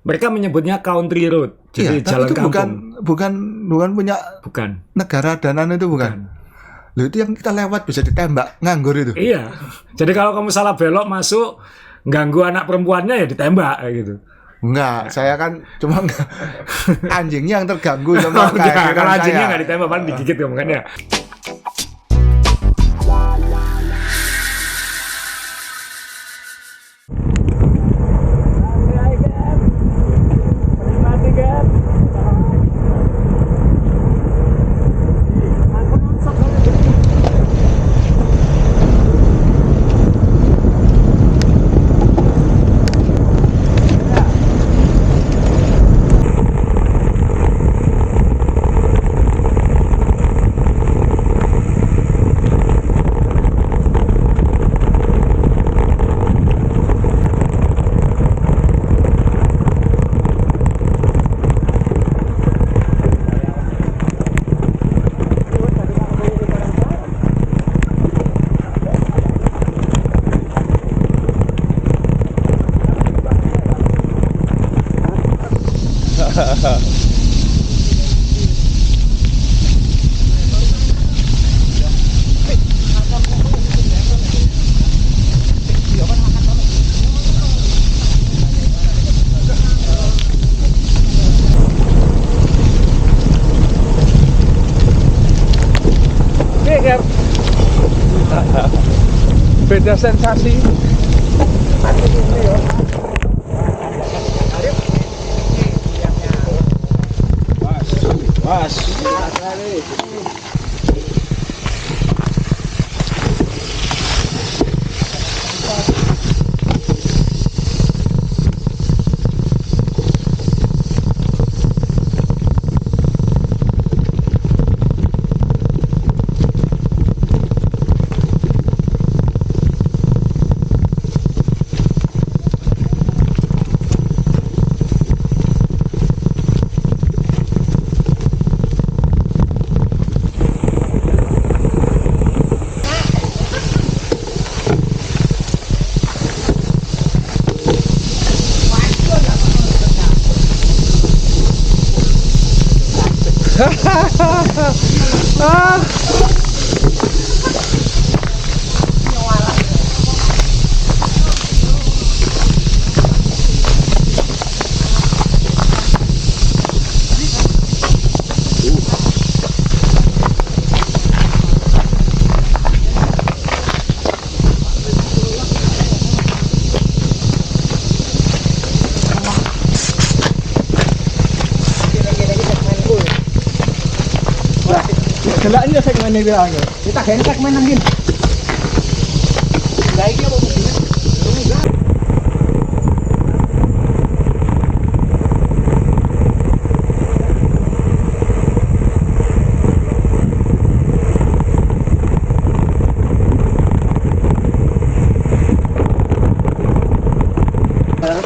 Mereka menyebutnya country road. Jadi Iya, jalan tapi itu kampung. bukan punya Bukan. negara danan itu bukan. Loh, itu yang kita lewat bisa ditembak nganggur itu. Iya. Jadi kalau kamu salah belok masuk ganggu anak perempuannya ya ditembak kayak gitu. Enggak, saya kan cuma anjingnya yang terganggu sama Enggak, kalau anjingnya saya. nggak ditembak paling digigit kamu kan ya. Beda sensasi. Mas. Gelaan ya segmen ini bilang. Kita kayaknya segmen angin. Baiknya mau begini.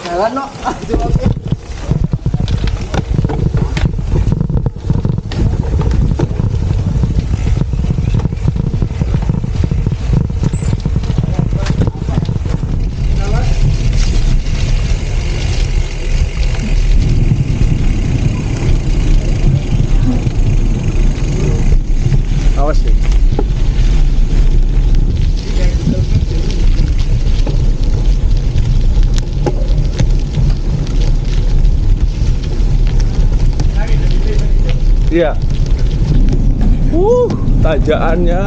Jalan no. Awas ya. Iya. Tajaannya.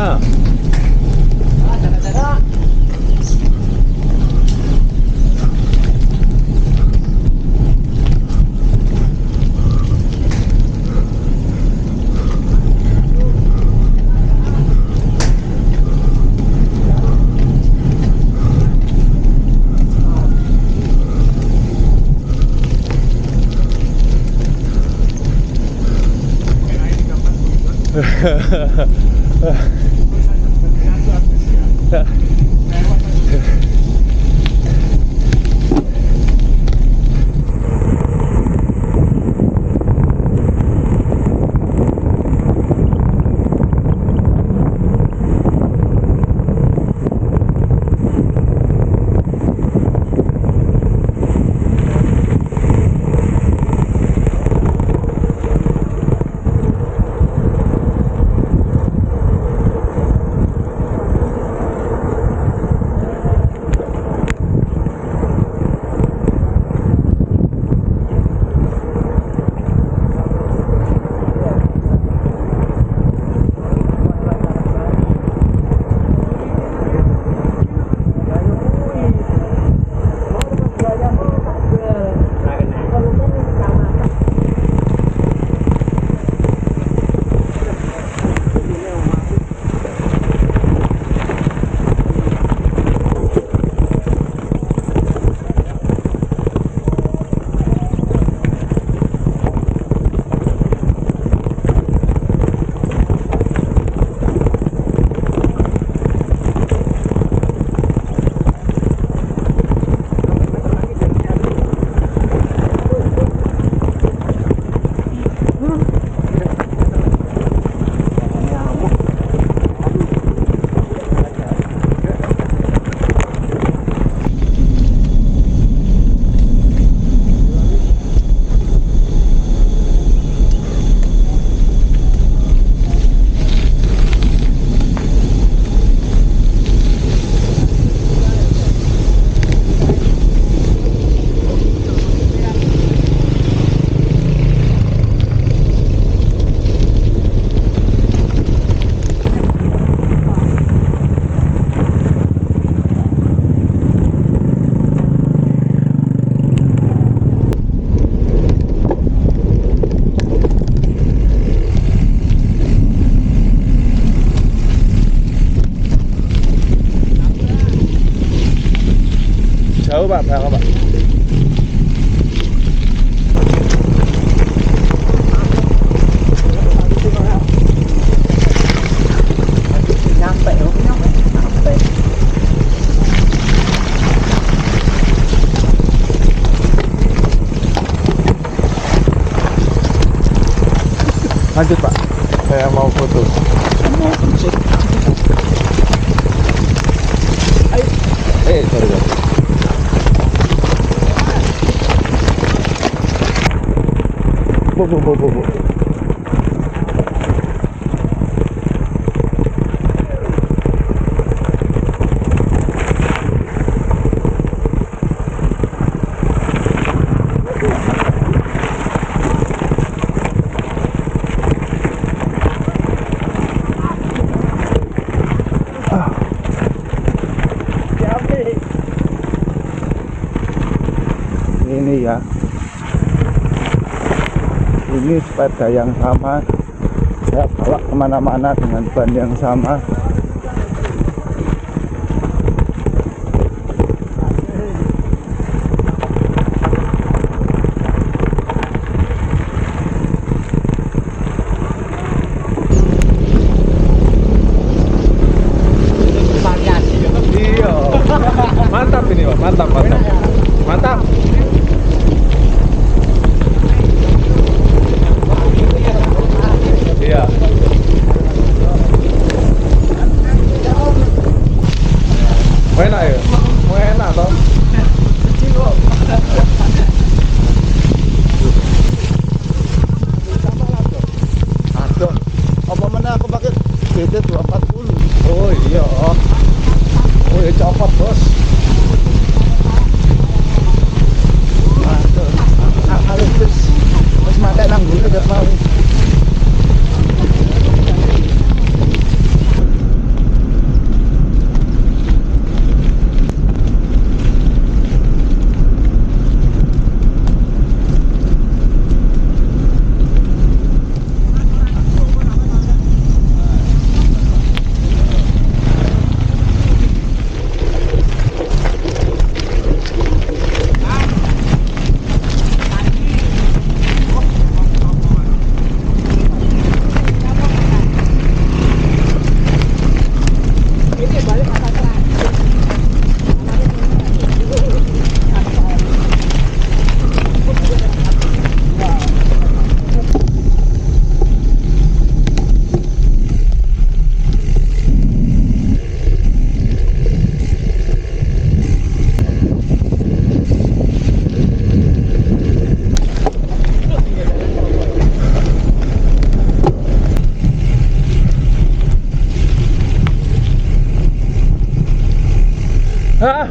Lanjut Pak, saya mau foto. Sorry. Bu. Ini ya, ini sepeda yang sama, saya bawa kemana-mana dengan ban yang sama. Iya, mantap ini Pak, mantap. Iya. Enak ya? Enak toh? Aduh, apa mana aku pakai GT 240? Oh iya. Oh ya copot bos. Aduh, halus terus mati nanggung tidak mau.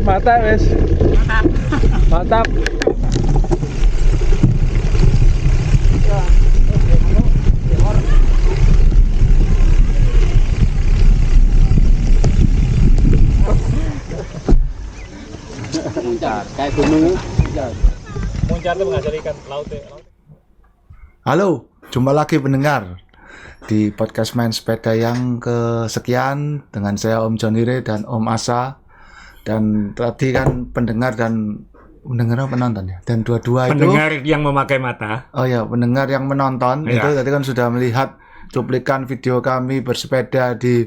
Mantap wes. Mantap. Kayak gunung. Muncar tuh menghasil ikan laut. Halo, jumpa lagi pendengar di podcast Main Sepeda yang kesekian dengan saya Om Jonire dan Om Asa. Dan tadi kan pendengar dan penonton ya, dan dua-dua itu pendengar yang memakai mata. Oh ya, pendengar yang menonton Ya. itu tadi kan sudah melihat cuplikan video kami bersepeda di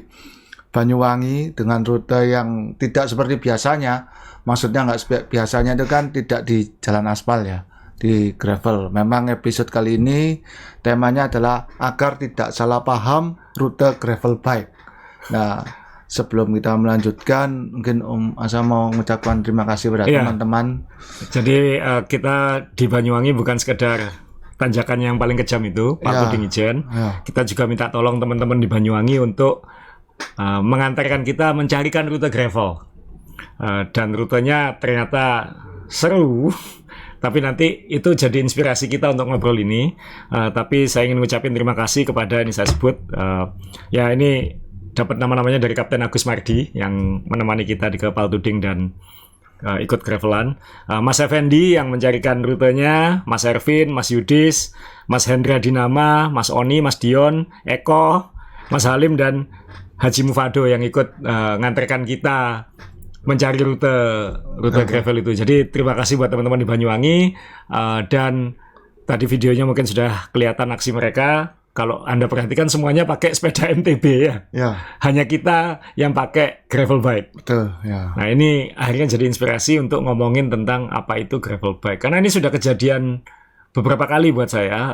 Banyuwangi dengan rute yang tidak seperti biasanya. Maksudnya biasanya itu kan tidak di jalan aspal ya, di gravel. Memang episode kali ini temanya adalah agar tidak salah paham rute gravel bike. Nah, sebelum kita melanjutkan, mungkin Om Asa mau mengucapkan terima kasih pada teman-teman. Jadi kita di Banyuwangi bukan sekedar tanjakan yang paling kejam itu, Pak Tuding Ijen. Kita juga minta tolong teman-teman di Banyuwangi untuk mengantarkan kita mencarikan rute gravel. Dan rutenya ternyata seru. Tapi nanti itu jadi inspirasi kita untuk ngobrol ini. Tapi saya ingin mengucapkan terima kasih kepada, ini saya sebut, ya ini dapat nama-namanya dari Kapten Agus Mardi yang menemani kita di Kapal Tuding dan ikut gravelan. Mas Effendi yang mencarikan rutenya, Mas Ervin, Mas Yudis, Mas Hendra Dinama, Mas Oni, Mas Dion, Eko, Mas Halim dan Haji Mufado yang ikut nganterkan kita mencari rute gravel itu. Jadi terima kasih buat teman-teman di Banyuwangi, dan tadi videonya mungkin sudah kelihatan aksi mereka. Kalau Anda perhatikan semuanya pakai sepeda MTB ya. Hanya kita yang pakai gravel bike. Betul, ya. Nah, ini akhirnya jadi inspirasi untuk ngomongin tentang apa itu gravel bike. Karena ini sudah kejadian beberapa kali buat saya.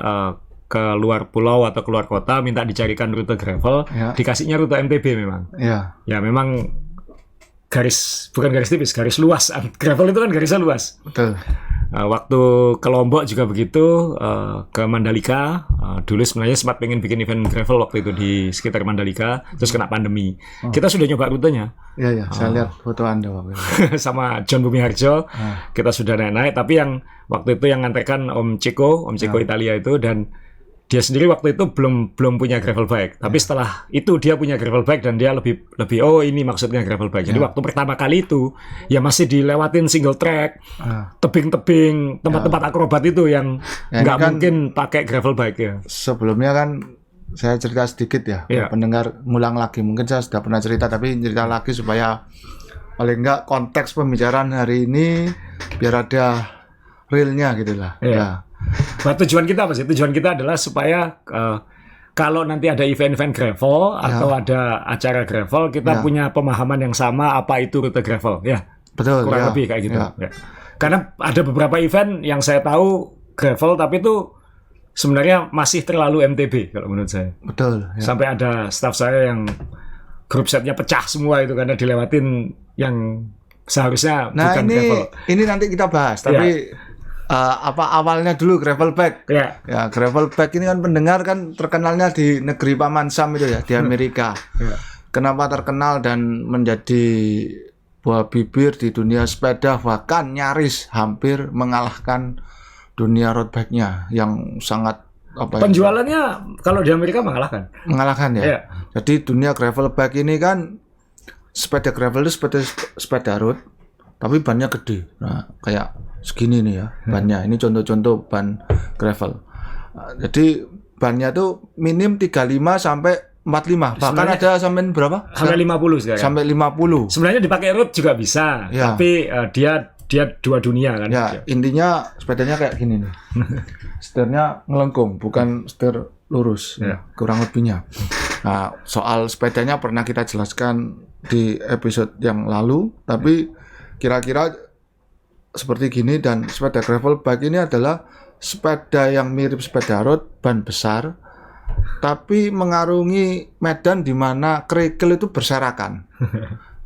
ke luar pulau atau keluar kota minta dicarikan rute gravel, dikasihnya rute MTB memang. Ya memang bukan garis tipis, garis luas. Gravel itu kan garisnya luas. Betul. Waktu ke Lombok juga begitu, ke Mandalika. Dulu sebenarnya sempat pengen bikin event gravel waktu itu di sekitar Mandalika, terus kena pandemi. Kita sudah nyoba rutenya. Iya, saya lihat foto Anda waktu itu. Sama John Bumiharjo, kita sudah naik. Tapi yang waktu itu yang nganterkan Om Ceko Italia itu, dan dia sendiri waktu itu belum punya gravel bike. Tapi setelah itu dia punya gravel bike dan dia lebih oh ini maksudnya gravel bike. Jadi waktu pertama kali itu ya masih dilewatin single track, tebing-tebing, tempat-tempat akrobat itu yang nggak kan, mungkin pakai gravel bike ya. Sebelumnya kan saya cerita sedikit ya, pendengar ngulang lagi. Mungkin saya sudah pernah cerita, tapi cerita lagi supaya paling nggak konteks pembicaraan hari ini biar ada realnya gitu lah. Ya. Nah, tujuan kita apa sih? Tujuan kita adalah supaya kalau nanti ada event-event gravel atau ada acara gravel, kita punya pemahaman yang sama apa itu rute gravel, ya. Betul. Kurang lebih kayak gitu. Ya. Karena ada beberapa event yang saya tahu gravel, tapi itu sebenarnya masih terlalu MTB kalau menurut saya. Betul. Ya. Sampai ada staff saya yang grup setnya pecah semua itu karena dilewatin yang seharusnya bukan gravel. Ini nanti kita bahas, tapi awalnya dulu gravel bike. Ya, gravel bike ini kan pendengar kan terkenalnya di negeri Paman Sam itu ya, di Amerika. Kenapa terkenal dan menjadi buah bibir di dunia sepeda, bahkan nyaris hampir mengalahkan dunia road bike-nya yang sangat penjualannya kalau di Amerika mengalahkan ya. Jadi dunia gravel bike ini kan sepeda gravel itu sepeda road, tapi bannya gede. Nah, kayak segini nih ya bannya. Ini contoh-contoh ban gravel. Jadi bannya tuh minim 35 sampai 45. Bahkan ada sampai berapa? Sampai 50 sekarang. Sampai 50. Sebenarnya dipakai road juga bisa, tapi dia dua dunia kan. Ya, intinya sepedanya kayak gini nih. Setirnya ngelengkung, bukan setir lurus. Kurang lebihnya. Nah, soal sepedanya pernah kita jelaskan di episode yang lalu, tapi kira-kira seperti gini. Dan sepeda gravel bike ini adalah sepeda yang mirip sepeda road, ban besar, tapi mengarungi medan di mana kerikil itu berserakan.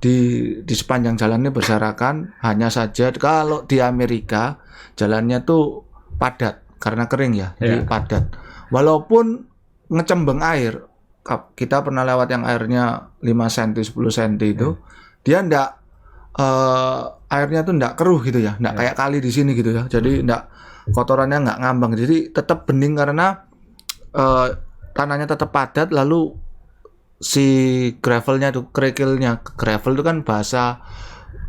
Di sepanjang jalannya berserakan. Hanya saja kalau di Amerika jalannya tuh padat karena kering ya, jadi padat. Walaupun ngecembeng air, kita pernah lewat yang airnya 5 cm, 10 cm itu, dia ndak airnya tuh ndak keruh gitu ya, ndak kayak kali di sini gitu ya. Jadi ndak, kotorannya nggak ngambang, jadi tetap bening karena tanahnya tetap padat. Lalu si gravelnya tuh, kerikilnya, gravel itu kan bahasa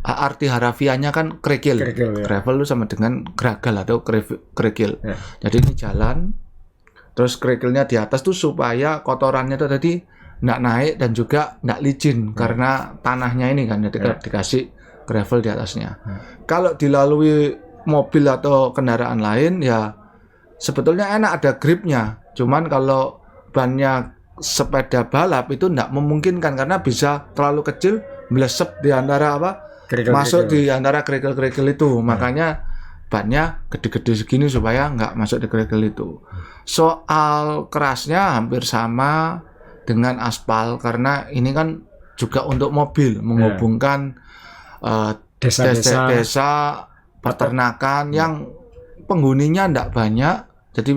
arti harafiahnya kan kerikil. Gravel itu sama dengan gragal atau kerikil. Jadi ini jalan, terus kerikilnya di atas tuh supaya kotorannya tuh tadi nggak naik dan juga nggak licin karena tanahnya ini kan dikasih gravel di atasnya. Kalau dilalui mobil atau kendaraan lain ya sebetulnya enak, ada gripnya. Cuman kalau bannya sepeda balap itu nggak memungkinkan karena bisa terlalu kecil, melesep di antara masuk di antara kerikil-kerikil itu. Makanya bannya gede-gede segini supaya nggak masuk di kerikil itu. Soal kerasnya hampir sama dengan aspal karena ini kan juga untuk mobil, menghubungkan desa-desa peternakan yang penghuninya tidak banyak, jadi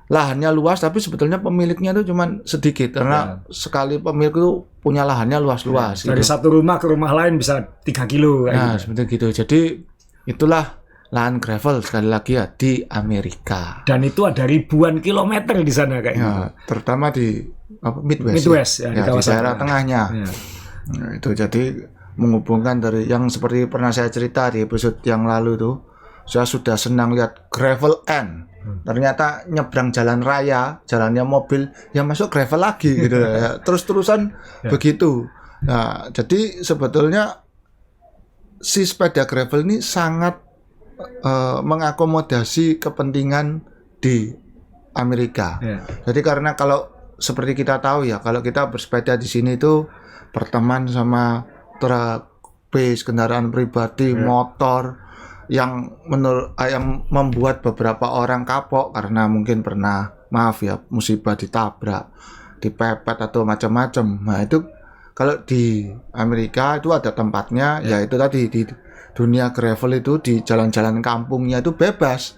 lahannya luas, tapi sebetulnya pemiliknya itu cuma sedikit karena sekali pemilik itu punya lahannya luas-luas. Dari satu rumah ke rumah lain bisa 3 kilo. Nah, seperti gitu. Jadi itulah lahan gravel sekali lagi ya di Amerika. Dan itu ada ribuan kilometer di sana kayak gitu. Terutama di Midwest ya, di daerah tengahnya. Nah, itu jadi menghubungkan dari yang seperti pernah saya cerita di episode yang lalu tuh, saya sudah senang lihat gravel end. Ternyata nyebrang jalan raya, jalannya mobil, yang masuk gravel lagi gitu ya. Terus-terusan begitu. Nah, jadi sebetulnya si sepeda gravel ini sangat mengakomodasi kepentingan di Amerika. Jadi karena kalau seperti kita tahu ya, kalau kita bersepeda di sini itu berteman sama truk, bis, kendaraan pribadi, motor yang membuat beberapa orang kapok karena mungkin pernah maaf ya, musibah ditabrak, dipepet atau macam-macam. Nah, itu kalau di Amerika itu ada tempatnya, yaitu tadi di dunia gravel itu di jalan-jalan kampungnya itu bebas.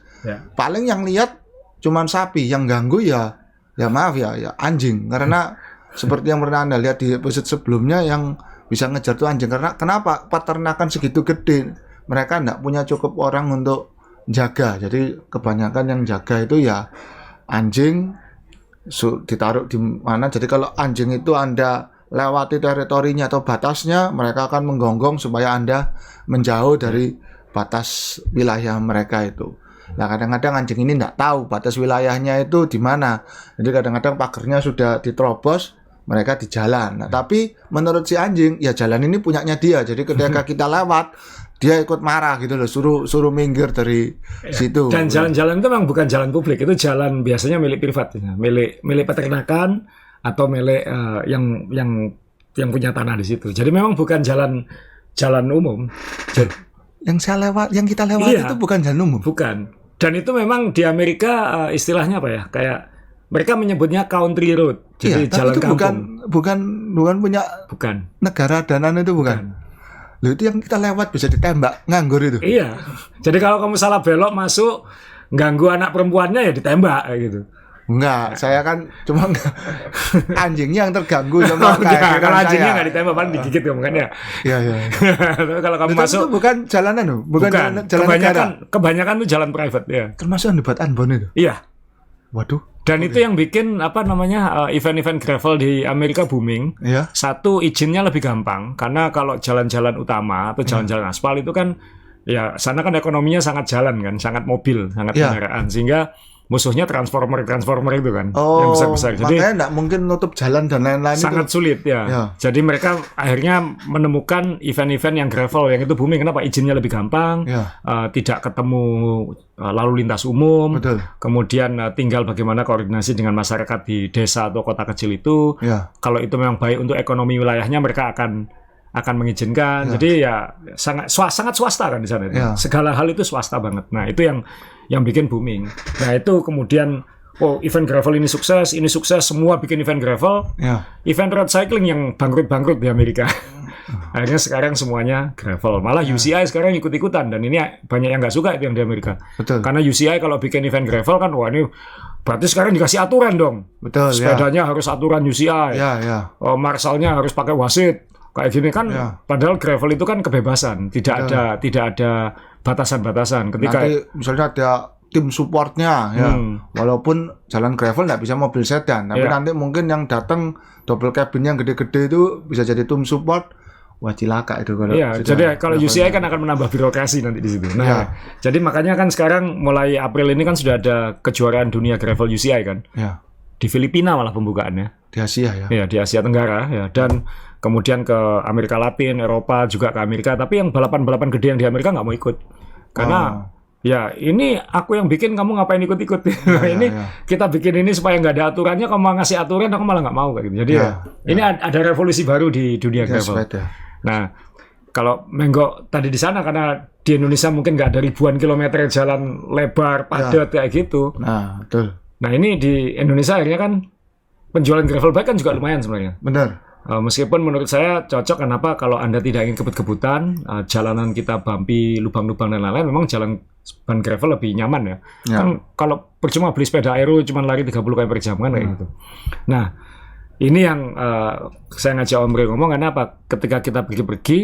Paling yang lihat cuman sapi, yang ganggu ya maaf ya anjing. Karena seperti yang pernah Anda lihat di episode sebelumnya, yang bisa ngejar tuh anjing. Karena kenapa? Peternakan segitu gede, mereka enggak punya cukup orang untuk jaga. Jadi kebanyakan yang jaga itu ya anjing, ditaruh di mana. Jadi kalau anjing itu Anda lewati teritorinya atau batasnya, mereka akan menggonggong supaya Anda menjauh dari batas wilayah mereka itu. Nah, kadang-kadang anjing ini nggak tahu batas wilayahnya itu di mana. Jadi kadang-kadang pagernya sudah diterobos, mereka di jalan. Nah, tapi menurut si anjing, ya jalan ini punyanya dia. Jadi ketika kita lewat, dia ikut marah gitu loh, suruh minggir dari situ. Dan jalan-jalan itu memang bukan jalan publik, itu jalan biasanya milik privat, milik peternakan atau milik yang punya tanah di situ. Jadi memang bukan jalan umum. Yang kita lewat itu bukan jalan umum. Bukan. Dan itu memang di Amerika istilahnya apa ya? Kayak mereka menyebutnya country road. Jadi jalan itu kampung. bukan punya negara danan itu bukan. Loh, itu yang kita lewat bisa ditembak nganggur itu. Iya. Jadi kalau kamu salah belok masuk ganggu anak perempuannya ya ditembak gitu. Enggak, saya kan cuma anjingnya yang terganggu sama kalau anjingnya nggak ditembak, paling digigit kamu kan ya. Iya. Kalau kamu masuk itu bukan jalanan loh, bukan jalan kebanyakan itu jalan private ya. Termasuk yang dibuat Ambon itu. Iya. Waduh. Dan itu yang bikin event-event gravel di Amerika booming. Iya. Satu, izinnya lebih gampang karena kalau jalan-jalan utama atau jalan-jalan aspal itu kan ya sana kan ekonominya sangat jalan kan, sangat mobil, sangat kendaraan, sehingga musuhnya transformer itu kan yang besar-besar. Jadi makanya nggak mungkin nutup jalan dan lain-lain. Sangat sulit ya. Jadi mereka akhirnya menemukan event-event yang gravel yang itu booming. Kenapa? Izinnya lebih gampang, tidak ketemu lalu lintas umum. Betul. Kemudian tinggal bagaimana koordinasi dengan masyarakat di desa atau kota kecil itu. Kalau itu memang baik untuk ekonomi wilayahnya, mereka akan mengizinkan. Jadi ya sangat swasta kan di sana. Segala hal itu swasta banget. Nah, itu yang bikin booming. Nah, itu kemudian event gravel ini sukses, semua bikin event gravel. Event road cycling yang bangkrut di Amerika. Akhirnya sekarang semuanya gravel. Malah UCI sekarang ikut-ikutan, dan ini banyak yang nggak suka itu yang di Amerika. Betul. Karena UCI kalau bikin event gravel kan, wah ini berarti sekarang dikasih aturan dong. Betul. Sepedanya harus aturan UCI. Marshalnya harus pakai wasit. Kayak gini kan, padahal gravel itu kan kebebasan, tidak ada batasan-batasan. Ketika nanti misalnya ada tim supportnya, walaupun jalan gravel nggak bisa mobil sedan, tapi nanti mungkin yang datang double cabin yang gede-gede itu bisa jadi tim support. Wah, cilaka itu kalau. Jadi kalau UCI kan akan menambah birokrasi nanti di situ. Nah, jadi makanya kan sekarang mulai April ini kan sudah ada kejuaraan dunia gravel UCI kan. Di Filipina malah pembukaannya. Di Asia ya. Iya, di Asia Tenggara ya. Dan kemudian ke Amerika Latin, Eropa, juga ke Amerika. Tapi yang balapan-balapan gede yang di Amerika nggak mau ikut. Karena ya ini aku yang bikin, kamu ngapain ikut-ikut. Kita bikin ini supaya nggak ada aturannya, kamu ngasih aturan aku malah nggak mau kayak gitu. Jadi ini ada revolusi baru di dunia gravel. Nah, kalau Menggok tadi di sana, karena di Indonesia mungkin nggak ada ribuan kilometer jalan lebar, padat kayak gitu. Nah, betul. Nah, ini di Indonesia akhirnya kan penjualan gravel bike kan juga lumayan sebenarnya. Benar. Meskipun menurut saya cocok, kenapa? Kalau Anda tidak ingin kebut-kebutan, jalanan kita bumpy, lubang-lubang dan lain-lain, memang jalan ban gravel lebih nyaman ya. Kan kalau percuma beli sepeda aero cuma lari 30 km per jam kan kayak gitu. Nah, ini yang saya ngajak Om Bre ngomong, karena apa? Ketika kita pergi-pergi,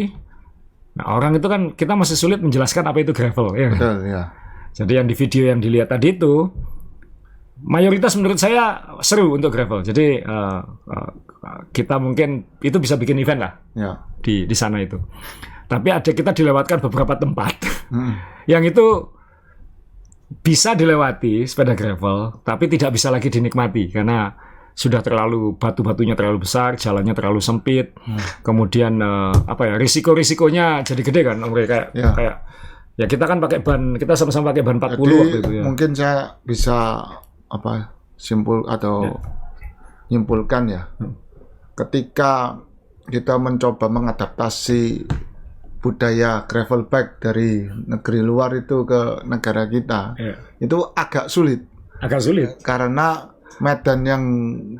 nah orang itu kan kita masih sulit menjelaskan apa itu gravel ya. Betul, ya. Jadi yang di video yang dilihat tadi itu mayoritas menurut saya seru untuk gravel. Jadi kita mungkin itu bisa bikin event lah di sana itu. Tapi kita dilewatkan beberapa tempat yang itu bisa dilewati sepeda gravel, tapi tidak bisa lagi dinikmati karena sudah terlalu batu-batunya terlalu besar, jalannya terlalu sempit. Kemudian risiko-risikonya jadi gede kan, kayak ya kita kan pakai ban, kita sama-sama pakai ban 40 jadi, waktu itu ya. Mungkin saya bisa nyimpulkan ya. Ketika kita mencoba mengadaptasi budaya gravel bike dari negeri luar itu ke negara kita, itu agak sulit. Agak sulit karena medan yang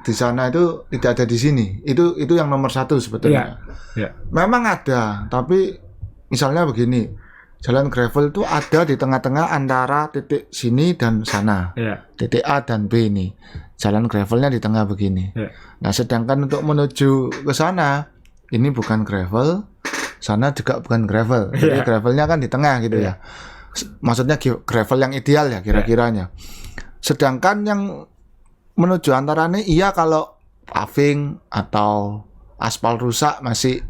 di sana itu tidak ada di sini. Itu yang nomor satu sebetulnya. Iya. Memang ada, tapi misalnya begini, jalan gravel itu ada di tengah-tengah antara titik sini dan sana. Iya. Titik A dan B ini. Jalan gravelnya di tengah begini. Iya. Nah, sedangkan untuk menuju ke sana, ini bukan gravel, sana juga bukan gravel. Jadi gravelnya kan di tengah gitu ya. Maksudnya gravel yang ideal ya kira-kiranya. Sedangkan yang menuju antaranya iya kalau paving atau aspal rusak masih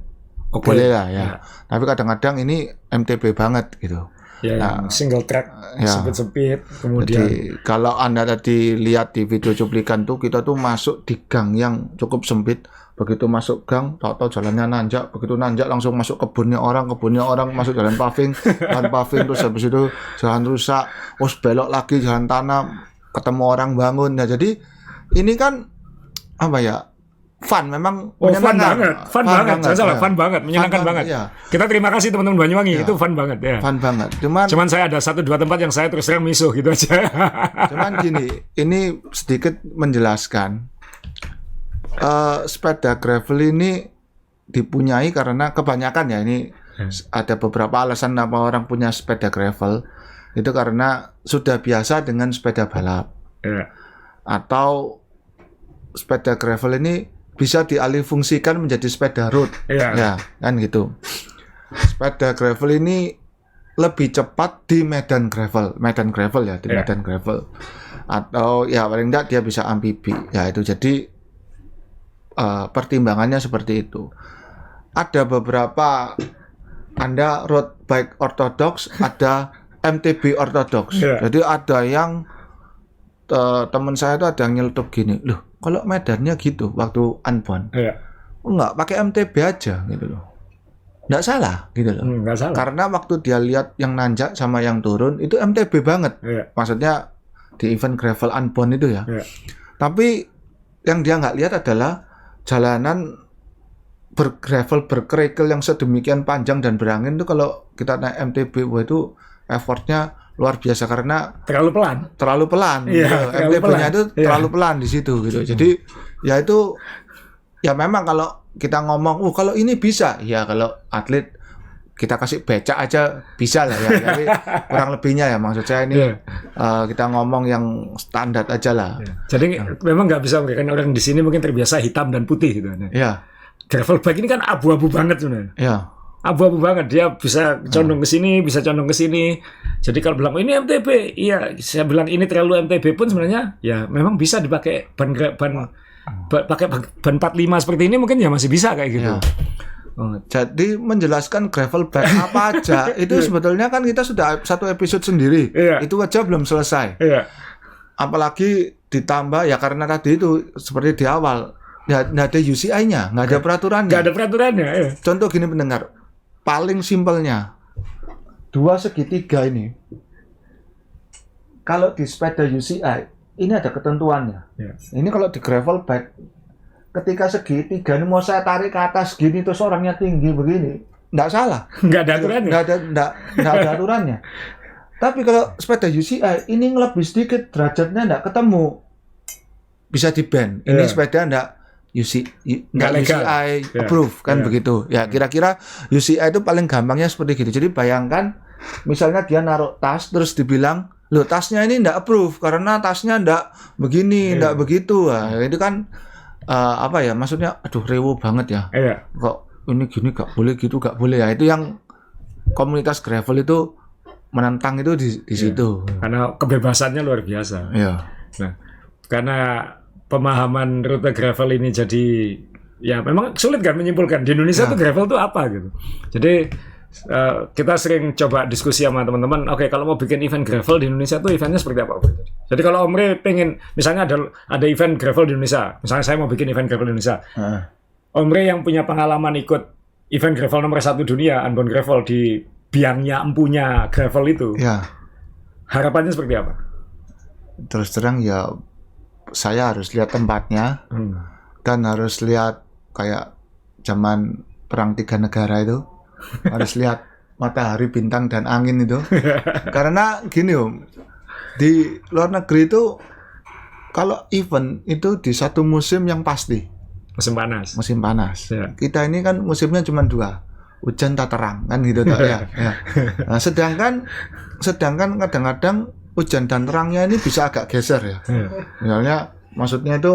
boleh lah ya. Tapi kadang-kadang ini MTB banget gitu. Ya, yang single track, sempit-sempit. Kemudian jadi, kalau Anda tadi lihat di video cuplikan tuh, kita tuh masuk di gang yang cukup sempit. Begitu masuk gang, tahu-tahu jalannya nanjak. Begitu nanjak langsung masuk kebunnya orang masuk jalan paving, terus habis itu jalan rusak, terus belok lagi jalan tanah, ketemu orang bangun. Nah, jadi ini kan apa ya? Fun memang menyenangkan. Fun banget, menyenangkan banget. Ya. Kita terima kasih teman-teman Banyuwangi, itu fun banget ya. Fun banget. Cuman saya ada 1-2 tempat yang saya terus terang misuh gitu aja. Cuman gini, ini sedikit menjelaskan sepeda gravel ini dipunyai karena kebanyakan ya ini ada beberapa alasan kenapa orang punya sepeda gravel itu karena sudah biasa dengan sepeda balap. Atau sepeda gravel ini bisa dialihfungsikan menjadi sepeda road, ya kan gitu. Sepeda gravel ini lebih cepat di medan gravel ya, di medan gravel. Atau ya paling enggak dia bisa amfibi, ya itu jadi pertimbangannya seperti itu. Ada beberapa Anda road bike ortodoks, ada MTB ortodoks. Jadi ada yang teman saya itu ada yang nyeletuk gini, loh kalau medannya gitu waktu unbound, enggak pakai MTB aja gitu loh, enggak salah gitu loh, enggak salah. Karena waktu dia lihat yang nanjak sama yang turun itu MTB banget, maksudnya di event gravel unbound itu ya. Tapi yang dia nggak lihat adalah jalanan bergravel berkerikil yang sedemikian panjang dan berangin itu kalau kita naik MTB itu effortnya luar biasa karena terlalu pelan. MTB-nya itu terlalu pelan di situ gitu. Jadi ya itu ya memang kalau kita ngomong, kalau ini bisa, ya kalau atlet kita kasih becak aja bisa lah ya. Tapi kurang lebihnya ya maksud saya ini kita ngomong yang standar aja lah. Jadi memang nggak bisa karena orang di sini mungkin terbiasa hitam dan putih gitu. Gravel bike ini kan abu-abu banget sebenarnya. Abu-abu banget, dia bisa condong ke sini, bisa condong ke sini. Jadi kalau bilang ini MTB, iya saya bilang ini terlalu MTB pun sebenarnya ya memang bisa dipakai pakai ban 45 seperti ini mungkin ya masih bisa kayak gitu. Jadi menjelaskan gravel bike apa aja itu sebetulnya kan kita sudah satu episode sendiri. Itu aja belum selesai. Apalagi ditambah ya karena tadi itu seperti di awal ya nggak ada UCI-nya, nggak ada peraturannya. Nggak ada peraturannya. Contoh gini pendengar, paling simpelnya 2 segitiga ini. Kalau di sepeda UCI ini ada ketentuannya. Ini kalau di gravel bike, ketika segitiga ini mau saya tarik ke atas gini terus orangnya tinggi begini, nggak salah. Nggak ada aturannya. Nggak ada aturannya. Tapi kalau sepeda UCI ini lebih sedikit derajatnya nggak ketemu, bisa di-ban. Ini sepeda nggak UCI approve kan begitu. Ya kira-kira UCI itu paling gampangnya seperti gitu. Jadi bayangkan misalnya dia naruh tas terus dibilang, loh tasnya ini nggak approve karena tasnya nggak begini, nggak begitu. Nah, itu kan apa ya maksudnya, aduh rewo banget ya. Kok ini gini nggak boleh gitu, nggak boleh ya. Itu yang komunitas gravel itu menentang itu di situ. Karena kebebasannya luar biasa. Nah, karena pemahaman rute gravel ini jadi ya memang sulit kan menyimpulkan di Indonesia tuh gravel tuh apa gitu. Jadi kita sering coba diskusi sama teman-teman. Oke, kalau mau bikin event gravel di Indonesia tuh eventnya seperti apa? Jadi kalau Om Re pengen misalnya ada event gravel di Indonesia, misalnya saya mau bikin event gravel di Indonesia. Om Re yang punya pengalaman ikut event gravel nomor 1 dunia, unbound gravel di biangnya empunya gravel itu. Harapannya seperti apa? Terus terang ya saya harus lihat tempatnya dan harus lihat kayak zaman perang 3 negara itu harus lihat matahari, bintang dan angin itu. Karena gini Om, di luar negeri itu kalau event itu di satu musim yang pasti, musim panas. musim panas. Ya. Kita ini kan musimnya cuma 2, hujan tak terang kan gitu tak ya. Ya. Nah, sedangkan kadang-kadang hujan dan terangnya ini bisa agak geser ya. Misalnya maksudnya itu,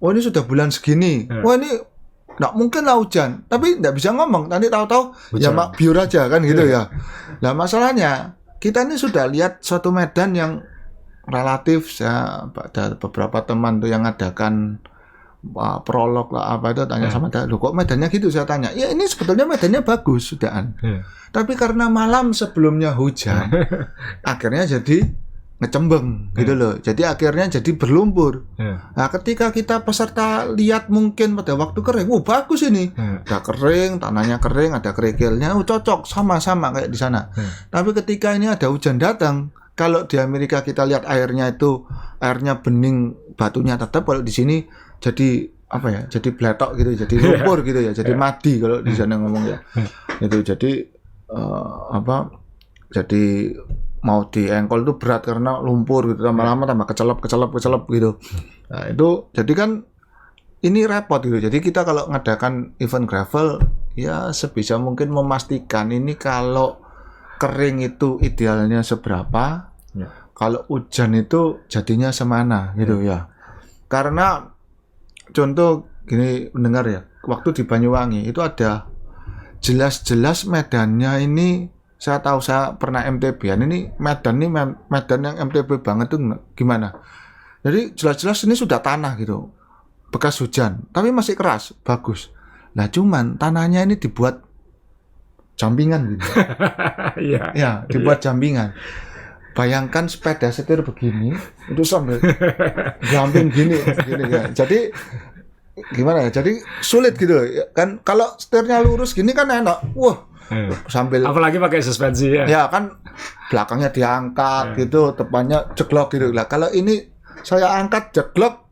oh ini sudah bulan segini, wah ini nggak mungkin lah hujan, tapi nggak bisa ngomong. Nanti tahu-tahu ya mak biur aja kan gitu ya. Nah masalahnya kita ini sudah lihat suatu medan yang relatif, ya ada beberapa teman tuh yang adakan prolog lah apa itu tanya sama dia, loh kok medannya gitu, saya tanya, ya ini sebetulnya medannya bagus sudahan, tapi karena malam sebelumnya hujan, akhirnya jadi ngecembeng gitu loh, jadi akhirnya jadi berlumpur. Nah ketika kita peserta lihat mungkin pada waktu kering, bagus ini, ada kering, tanahnya kering, ada kerikilnya, cocok sama-sama kayak di sana. Tapi ketika ini ada hujan datang, kalau di Amerika kita lihat airnya bening, batunya tetap, kalau di sini jadi apa ya, jadi bletok gitu, jadi lumpur gitu ya, jadi madi kalau di sana ngomongnya. Itu jadi jadi mau diengkol itu berat karena lumpur gitu, lama-lama tambah kecelep gitu. Nah, itu jadi kan ini repot gitu. Jadi kita kalau ngadakan event gravel ya sebisa mungkin memastikan ini kalau kering itu idealnya seberapa, kalau hujan itu jadinya semana gitu ya. Karena contoh gini mendengar ya, waktu di Banyuwangi itu ada jelas-jelas medannya ini, saya tahu, saya pernah MTB-an, ini medan yang MTB banget tuh gimana. Jadi jelas-jelas ini sudah tanah gitu, bekas hujan, tapi masih keras, bagus. Nah cuman tanahnya ini dibuat jampingan gitu. Ya, dibuat jampingan. Bayangkan sepeda setir begini, itu sambil jamping gini ya. Jadi gimana ya? Jadi sulit gitu kan. Kalau setirnya lurus gini kan enak. Wah, sambil apalagi pakai suspensi ya. Ya kan belakangnya diangkat gitu, depannya jeglok gitu. Lah kalau ini saya angkat jeglok,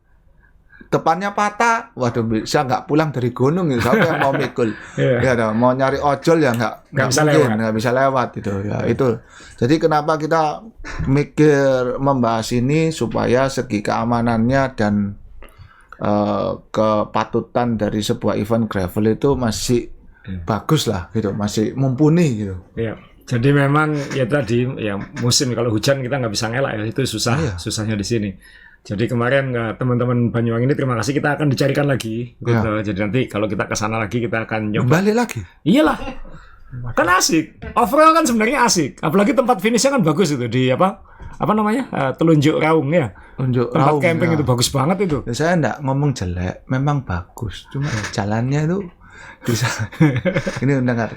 depannya patah, waduh bisa nggak pulang dari gunung gitu. Siapa yang mau mikul? Ya mau nyari ojol ya nggak bisa lewat gitu ya. Itu jadi kenapa kita mikir membahas ini, supaya segi keamanannya dan kepatutan dari sebuah event gravel itu masih bagus lah gitu, masih mumpuni gitu. Iya. Jadi memang ya tadi ya musim, kalau hujan kita nggak bisa ngelak ya, itu susahnya di sini. Jadi kemarin teman-teman Banyuwangi ini terima kasih, kita akan dicarikan lagi gitu. Jadi nanti kalau kita ke sana lagi kita akan nyoba. Balik lagi. Iyalah. Kan asik. Overall kan sebenarnya asik. Apalagi tempat finishnya kan bagus itu di apa namanya? Telunjuk Raung ya. Tempat camping itu bagus banget itu. Ya, saya enggak ngomong jelek, memang bagus. Cuma jalannya itu bisa. Ini mendengar.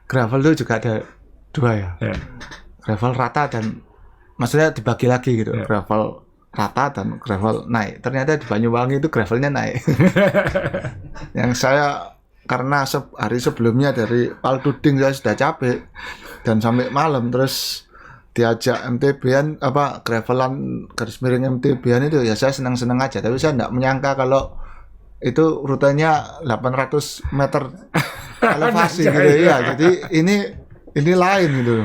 Gravel itu juga ada 2 ya. Gravel rata dan maksudnya dibagi lagi gitu. Gravel rata dan gravel naik. Ternyata di Banyuwangi itu gravelnya naik. Yang saya karena hari sebelumnya dari Paltuding saya sudah capek dan sampai malam, terus diajak MTB-an gravelan garis miring MTB-an itu ya saya senang-senang aja, tapi saya tidak menyangka kalau itu rutenya 800 meter elevasi gitu ya. Jadi ini lain gitu.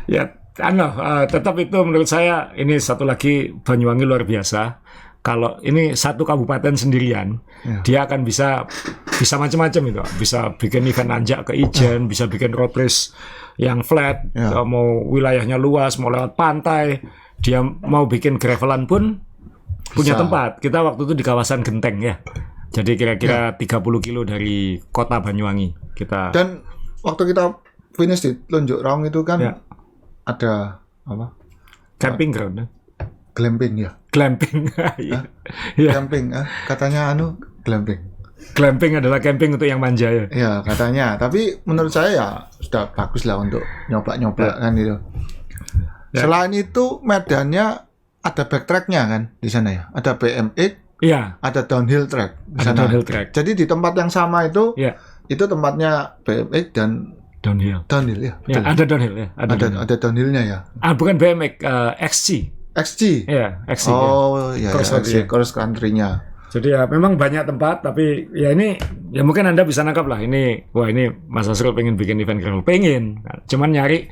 Ya, tetap itu menurut saya ini satu lagi Banyuwangi luar biasa. Kalau ini satu kabupaten sendirian, dia akan bisa macam-macam itu. Bisa bikin event nanjak ke Ijen, bisa bikin road race yang flat, mau wilayahnya luas, mau lewat pantai, dia mau bikin gravelan pun punya tempat. Kita waktu itu di kawasan Genteng ya. Jadi kira-kira 30 kilo dari kota Banyuwangi kita. Dan waktu kita finish di Telunjuk Raung itu kan ada apa? Camping ground. Glamping ya. Glamping. Glamping, katanya glamping. Glamping adalah camping untuk yang manja ya. Ya, katanya. Tapi menurut saya ya sudah bagus lah untuk nyoba-nyoba kan gitu. Selain itu medannya ada backtracknya kan di sana ya. Ada BMX. Iya. Ada downhill track di sana. Downhill track. Jadi di tempat yang sama itu, itu tempatnya BMX dan downhill ya. Ya, ada downhill ya. Ada downhillnya ya. Bukan BMX, XC. Iya, XC. Oh iya, cross country-nya. Jadi ya memang banyak tempat, tapi ya ini ya mungkin Anda bisa nangkap lah ini. Wah ini Mas Asrul pengen bikin event gravel, pengen. Cuman nyari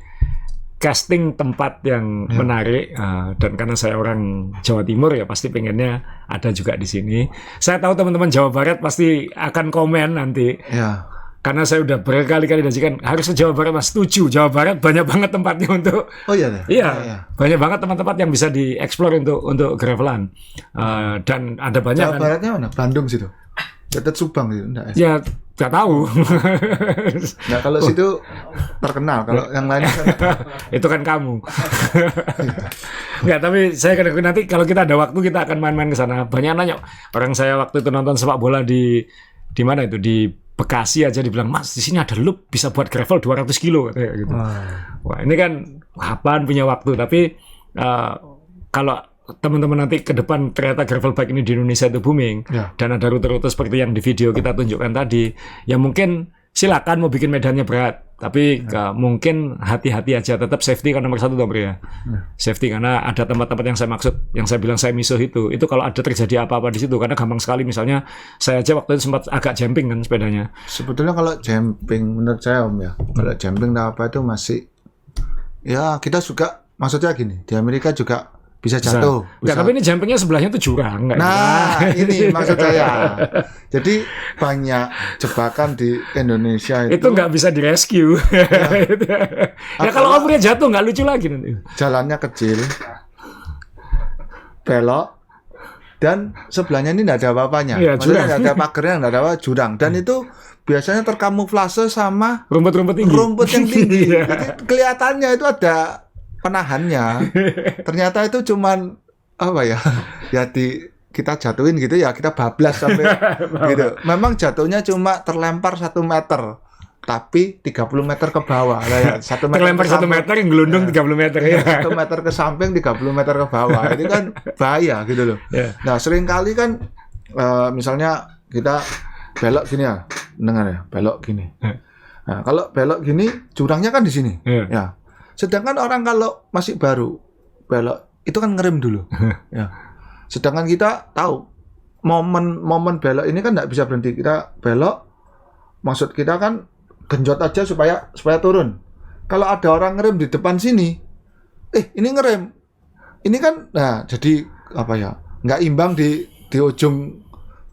casting tempat yang menarik dan karena saya orang Jawa Timur ya pasti pengennya ada juga di sini. Saya tahu teman-teman Jawa Barat pasti akan komen nanti. Ya. Karena saya udah berkali-kali janjikan harus ke Jawa Barat, Mas. Setuju. Jawa Barat banyak banget tempatnya untuk. Oh iya. Iya. Banyak banget tempat-tempat yang bisa dieksplor untuk gravelan. Dan ada banyak. Jawa Baratnya mana? Bandung situ. Dekat Subang gitu, enggak ya? Nggak tahu. Nah kalau situ terkenal, kalau yang lainnya kan itu kan kamu. Nggak, tapi saya nanti kalau kita ada waktu kita akan main-main ke sana. Banyak nanya orang saya waktu itu nonton sepak bola di mana itu di Bekasi aja dibilang, Mas di sini ada loop bisa buat gravel 200 kilo katanya gitu. Wah ini kan kapan punya waktu, tapi kalau teman-teman nanti ke depan ternyata gravel bike ini di Indonesia itu booming dan ada rute-rute seperti yang di video kita tunjukkan tadi, ya mungkin silakan mau bikin medannya berat, tapi mungkin hati-hati aja, tetap safety kan nomor 1 dong Bro ya. Safety, karena ada tempat-tempat yang saya maksud, yang saya bilang saya misuh itu kalau ada terjadi apa-apa di situ, karena gampang sekali. Misalnya saya aja waktu itu sempat agak jumping kan sepedanya. Sebetulnya kalau jumping menurut saya Om ya, kalau jumping apa itu masih ya kita suka, maksudnya gini, di Amerika juga bisa jatuh. Ya, tapi ini jumpingnya sebelahnya tuh jurang. Nah, ini maksud saya. Jadi banyak jebakan di Indonesia itu nggak bisa direscue. Ya kalau kamu jatuh nggak lucu lagi nanti. Jalannya kecil, belok, dan sebelahnya ini nggak ada apa-apanya. Ya, maksudnya nggak ada pagernya, nggak ada jurang. Dan itu biasanya terkamuflase sama rumput-rumput tinggi. Rumput yang tinggi. Jadi kelihatannya itu ada penahannya, ternyata itu cuman apa ya? Ya kita jatuhin gitu ya, kita bablas sampai gitu. Memang jatuhnya cuma terlempar 1 meter, tapi 30 meter ke bawah. Nah, ya, 1 meter terlempar 1 meter yang gelundung 30 meter ya. 1 meter ke samping, 30 meter ke bawah. Itu kan bahaya gitu loh. Nah, sering kali kan misalnya kita belok gini ya, dengar ya, belok gini. Nah, kalau belok gini jurangnya kan di sini. Ya. Sedangkan orang kalau masih baru belok itu kan ngerem dulu, ya. Sedangkan kita tahu momen belok ini kan nggak bisa berhenti. Kita belok, maksud kita kan genjot aja supaya turun. Kalau ada orang ngerem di depan sini, ini ngerem, ini kan, nah jadi apa ya? Nggak imbang di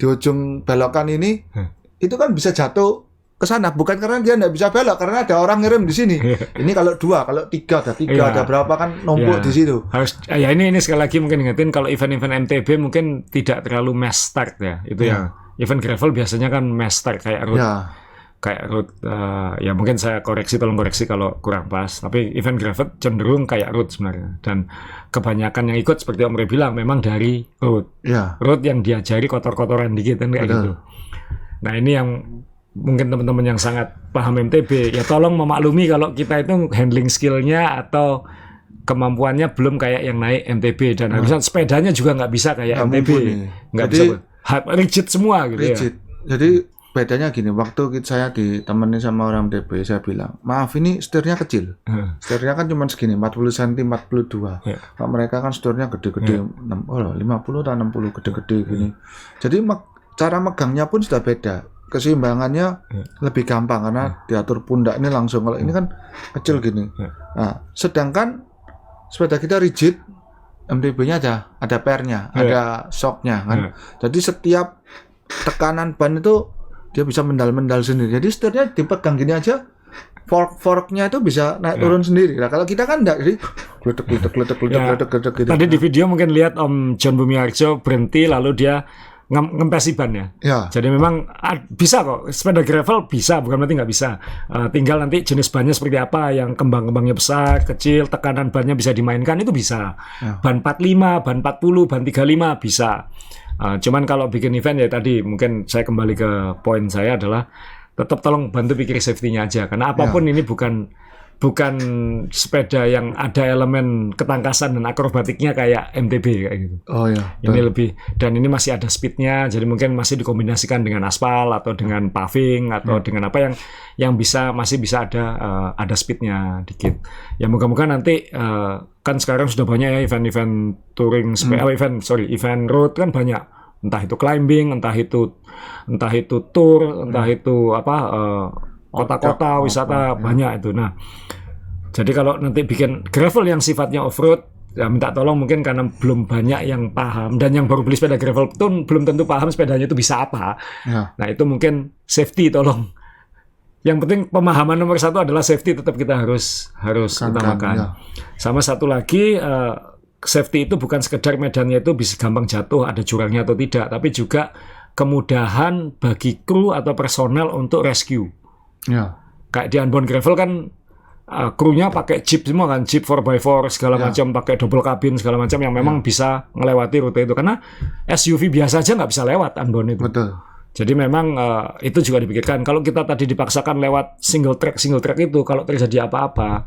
ujung belokan ini, itu kan bisa jatuh ke sana, bukan karena dia nggak bisa belok, karena ada orang ngerem di sini. Ini kalau 2, kalau 3 ada berapa kan numpuk di situ. Harus ya ini sekali lagi mungkin ingetin, kalau event-event MTB mungkin tidak terlalu mass start ya. Itu ya. Event gravel biasanya kan mass start kayak road. Kayak road ya mungkin saya tolong koreksi kalau kurang pas. Tapi event gravel cenderung kayak road sebenarnya. Dan kebanyakan yang ikut seperti Om Rey bilang memang dari road. Road yang diajari kotor-kotoran dikit kan kayak gitu. Nah, ini yang mungkin teman-teman yang sangat paham MTB ya tolong memaklumi kalau kita itu handling skillnya atau kemampuannya belum kayak yang naik MTB, dan harusnya sepedanya juga nggak bisa kayak MTB, nggak bisa rigid semua gitu. Rigid. Jadi bedanya gini, waktu saya ditemenin sama orang MTB, saya bilang maaf ini setirnya kecil, setirnya kan cuma segini 40 cm 42. Kalau mereka kan setirnya gede-gede 50 atau 60 gede-gede gini. Jadi cara megangnya pun sudah beda. Keseimbangannya lebih gampang karena diatur pundak ini langsung. Kalau ini kan kecil gini. Nah, sedangkan sepeda kita rigid, MTB-nya ada pernya, ada shocknya kan. Jadi setiap tekanan ban itu dia bisa mendal-mendal sendiri. Jadi setirnya dipegang gini aja, forknya itu bisa naik turun sendiri. Nah, kalau kita kan enggak, jadi gledek gitu. Tadi di video mungkin lihat Om John Bumiarjo berhenti lalu dia ngempesi bannya. Jadi memang bisa kok, sepeda gravel bisa, bukan berarti nggak bisa. Tinggal nanti jenis bannya seperti apa, yang kembang-kembangnya besar, kecil, tekanan bannya bisa dimainkan, itu bisa. Ban 45, ban 40, ban 35 bisa. Cuman kalau bikin event ya tadi mungkin saya kembali ke poin saya adalah tetap tolong bantu pikir safety-nya aja, karena apapun ini bukan sepeda yang ada elemen ketangkasan dan akrobatiknya kayak MTB kayak gitu. Ini lebih, dan ini masih ada speednya, jadi mungkin masih dikombinasikan dengan aspal atau dengan paving atau dengan apa yang masih bisa ada speednya dikit. Ya moga-moga nanti kan sekarang sudah banyak ya event-event touring event road kan banyak, entah itu climbing, entah itu tour, entah itu kota-kota wisata banyak itu. Nah, Jadi kalau nanti bikin gravel yang sifatnya off-road, ya minta tolong mungkin karena belum banyak yang paham dan yang baru beli sepeda gravel pun belum tentu paham sepedanya itu bisa apa. Ya. Nah itu mungkin safety tolong. Yang penting pemahaman nomor satu adalah safety tetap kita harus utamakan. Ya. Sama satu lagi safety itu bukan sekedar medannya itu bisa gampang jatuh, ada jurangnya atau tidak, tapi juga kemudahan bagi kru atau personel untuk rescue. Ya. Kayak di Unbound Gravel kan krunya pakai jeep semua kan, jeep 4x4 segala macam, pakai double cabin segala macam yang memang bisa melewati rute itu karena SUV biasa aja nggak bisa lewat Unbound itu. Betul. Jadi memang itu juga dipikirkan. Kalau kita tadi dipaksakan lewat single track itu, kalau terjadi apa-apa,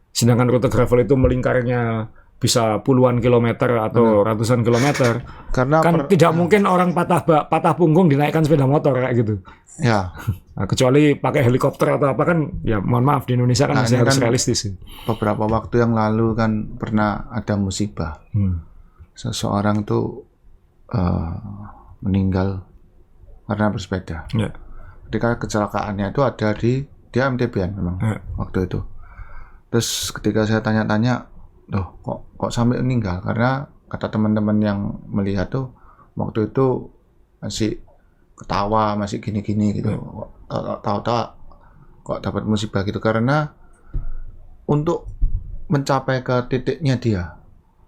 sedangkan rute gravel itu melingkarnya bisa puluhan kilometer atau ratusan kilometer, Karena kan tidak mungkin orang patah punggung dinaikkan sepeda motor kayak gitu. Ya. Nah, kecuali pakai helikopter atau apa kan, ya mohon maaf di Indonesia kan masih harus realistis. Beberapa waktu yang lalu kan pernah ada musibah. Seseorang tuh meninggal karena bersepeda. Ya. Ketika kecelakaannya itu ada dia MTB-an memang waktu itu. Terus ketika saya tanya-tanya, loh kok sampai meninggal? Karena kata teman-teman yang melihat tuh waktu itu masih ketawa, masih gini-gini gitu. Tahu-tahu kok dapat musibah gitu, karena untuk mencapai ke titiknya dia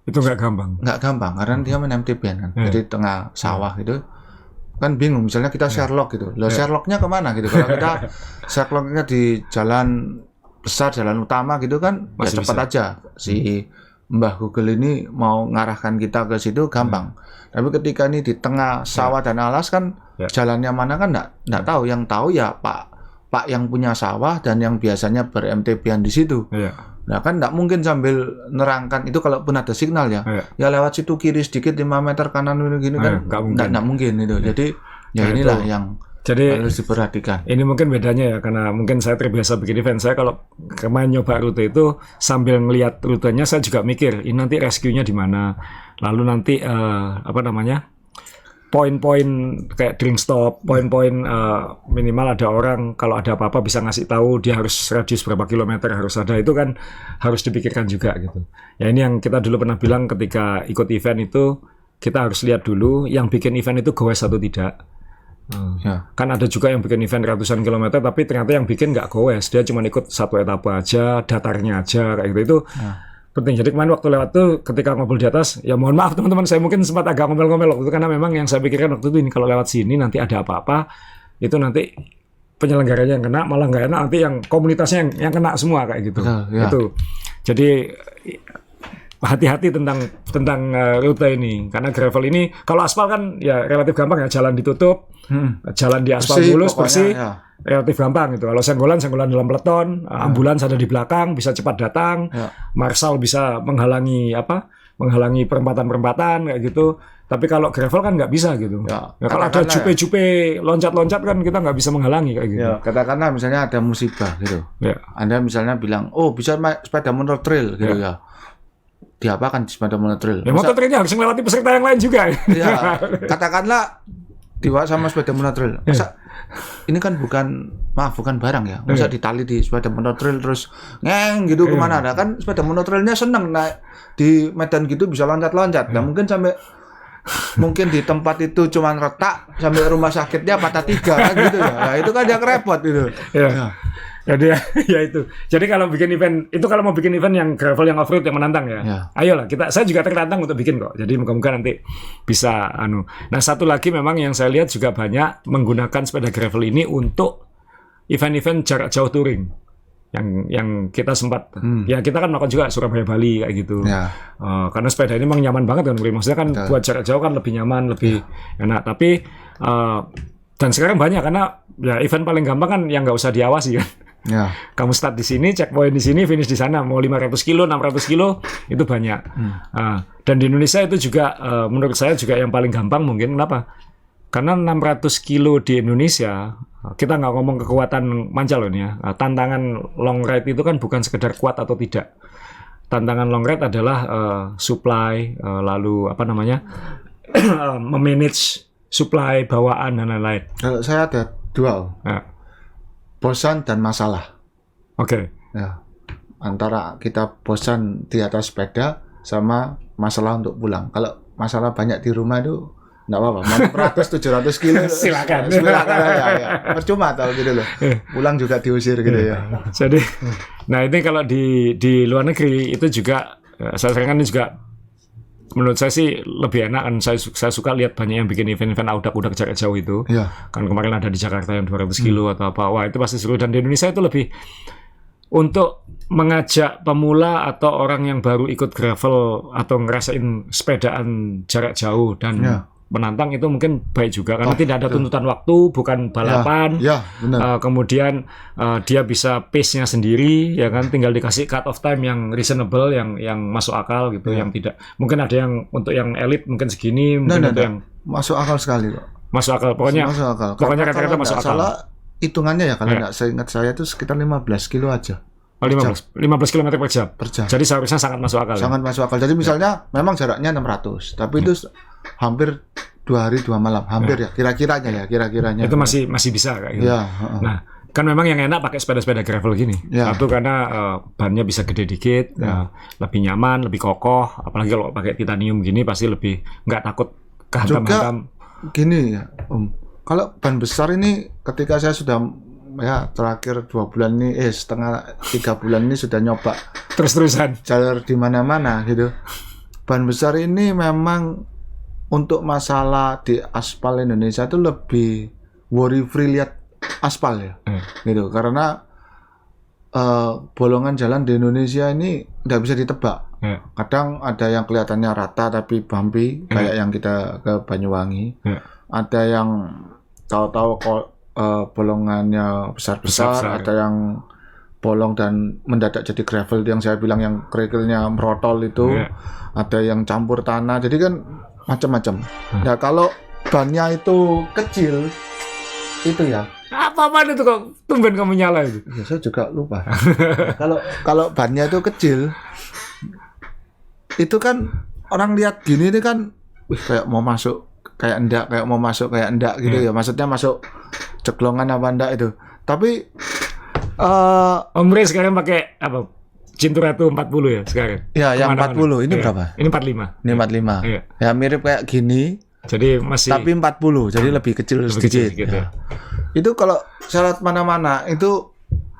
Itu nggak gampang karena dia main MTB kan. Jadi tengah sawah gitu kan bingung, misalnya kita Sherlock gitu. Lah Sherlocknya kemana gitu? Kalau kita Sherlocknya di jalan besar, jalan utama gitu kan ya cepat aja. Si Mbah Google ini mau ngarahkan kita ke situ gampang. Tapi ketika ini di tengah sawah dan alas kan jalannya mana kan enggak tahu. Yang tahu ya Pak yang punya sawah dan yang biasanya ber-MTB-an di situ. Nah kan enggak mungkin sambil nerangkan itu, kalaupun ada signal ya lewat situ kiri sedikit 5 meter kanan gini kan enggak mungkin itu. Jadi ya inilah yang harus diperhatikan. Ini mungkin bedanya ya, karena mungkin saya terbiasa bikin event. Saya kalau kemarin nyoba rute itu sambil ngelihat rutenya saya juga mikir ini nanti rescue-nya di mana. Lalu nanti poin-poin kayak drink stop, poin-poin minimal ada orang kalau ada apa-apa bisa ngasih tahu dia harus radius berapa kilometer harus ada, itu kan harus dipikirkan juga gitu. Ya ini yang kita dulu pernah bilang ketika ikut event itu kita harus lihat dulu yang bikin event itu goes atau tidak. Kan ada juga yang bikin event ratusan kilometer tapi ternyata yang bikin nggak goes, dia cuma ikut satu etapa aja, datarnya aja kayak gitu. Itu penting. Jadi kemarin waktu lewat tuh ketika ngobrol di atas, ya mohon maaf teman-teman, saya mungkin sempat agak ngomel-ngomel waktu itu karena memang yang saya pikirkan waktu itu ini kalau lewat sini nanti ada apa-apa itu nanti penyelenggaranya yang kena, malah nggak enak nanti yang komunitasnya yang kena semua kayak gitu. Itu jadi hati-hati tentang rute ini, karena gravel ini kalau aspal kan ya relatif gampang ya, jalan ditutup, jalan di aspal mulus bersih, relatif gampang gitu. Kalau senggolan dalam peleton, ambulans ada di belakang bisa cepat datang, marshal bisa menghalangi perempatan kayak gitu. Tapi kalau gravel kan nggak bisa gitu. Ya, kalau ada jupe-jupe loncat-loncat kan kita nggak bisa menghalangi kayak gitu. Ya, katakanlah misalnya ada musibah gitu. Anda misalnya bilang, oh bisa sepeda motor trail gitu ya. Diapakan di sepeda motor trail? Ya, motor trailnya harus melewati peserta yang lain juga. Ya, katakanlah dibawa sama sepeda motor trail. Masa ini kan bukan barang ya. Masa ditali di sepeda motor trail terus ngeng gitu kemana? Ada kan sepeda motor trailnya seneng naik di medan gitu bisa loncat-loncat. Nah mungkin di tempat itu cuman retak sampai rumah sakitnya patah 3 kan gitu ya. Nah, itu kan yang repot gitu. Jadi ya itu. Jadi kalau bikin event itu, kalau mau bikin event yang gravel yang off-road yang menantang ya. Ayolah saya juga tertantang untuk bikin kok. Jadi moga-moga nanti bisa Nah, satu lagi memang yang saya lihat juga banyak menggunakan sepeda gravel ini untuk event-event jarak jauh touring. Yang kita sempat ya kita kan melakukan juga Surabaya Bali kayak gitu. Karena sepeda ini memang nyaman banget kan. Maksudnya kan buat jarak jauh kan lebih nyaman, lebih enak. Tapi dan sekarang banyak karena ya event paling gampang kan yang nggak usah diawasi kan. Kamu start di sini, checkpoint di sini, finish di sana. Mau 500 kilo, 600 kilo itu banyak. Dan di Indonesia itu juga menurut saya juga yang paling gampang mungkin. Kenapa? Karena 600 kilo di Indonesia, kita nggak ngomong kekuatan mancal loh ini ya. Tantangan long ride itu kan bukan sekedar kuat atau tidak. Tantangan long ride adalah supply, lalu memanage supply, bawaan dan lain-lain. Kalau saya ada dual. Bosan dan masalah. Oke. Ya. antara kita bosan di atas sepeda sama masalah untuk pulang. Kalau masalah banyak di rumah itu nggak apa-apa. Mau 700 kilo Silakan ya. Percuma tau gitu loh. Pulang juga diusir gitu ya. Jadi, nah ini kalau di luar negeri itu juga saya sering kan juga menurut saya sih lebih enak kan. Saya suka lihat banyak yang bikin event-event udak jarak jauh itu. Iya. Kan kemarin ada di Jakarta yang 200 kilo atau apa. Wah itu pasti seru. Dan di Indonesia itu lebih untuk mengajak pemula atau orang yang baru ikut gravel atau ngerasain sepedaan jarak jauh dan menantang itu mungkin baik juga karena tidak ada tuntutan waktu, bukan balapan. Benar. Kemudian dia bisa pace-nya sendiri, ya kan, tinggal dikasih cut off time yang reasonable, yang masuk akal gitu, yang tidak mungkin ada yang untuk yang elit mungkin segini, mungkin untuk yang masuk akal sekali kok. Masuk akal, pokoknya kata-kata masuk akal. Salah hitungannya ya kalau nggak seingat saya itu sekitar 15 kilo aja. 15 km per jam. Jadi seharusnya sangat masuk akal. Sangat masuk akal. Jadi misalnya memang jaraknya 600, tapi itu hampir 2 hari 2 malam, hampir ya kira-kiranya. Itu masih bisa kayak gitu. Nah, kan memang yang enak pakai sepeda-sepeda gravel gini. Satu karena bannya bisa gede dikit, lebih nyaman, lebih kokoh. Apalagi kalau pakai titanium gini pasti lebih nggak takut kehantam-hantam. Gini ya, kalau ban besar ini ketika saya sudah ya terakhir 2 bulan ini, setengah 3 bulan ini sudah nyoba terus-terusan jalur di mana-mana gitu. Ban besar ini memang untuk masalah di aspal Indonesia itu lebih worry free lihat aspal ya, gitu. Karena bolongan jalan di Indonesia ini nggak bisa ditebak. Kadang ada yang kelihatannya rata tapi bumpy kayak yang kita ke Banyuwangi. Ada yang tahu-tahu bolongannya besar-besar, ada yang bolong dan mendadak jadi gravel yang saya bilang yang kerikilnya merotol itu, ada yang campur tanah, jadi kan macam-macam. Nah kalau bannya itu kecil itu ya. Apa-apaan itu kok tumben kamu nyala itu? Ya, saya juga lupa. Kalau bannya itu kecil, itu kan orang lihat gini ini kan, kayak mau masuk kayak enggak gitu ya. Maksudnya masuk ceklongan apa enggak itu. Tapi Om Rey sekarang pakai apa? Cinturato 40 ya sekarang? Ya, yang 40. Ini berapa? Ini 45. Ini 45. Iya. Ya mirip kayak gini. Jadi masih. Tapi 40, jadi lebih kecil sedikit. Ya. Itu kalau syarat mana-mana itu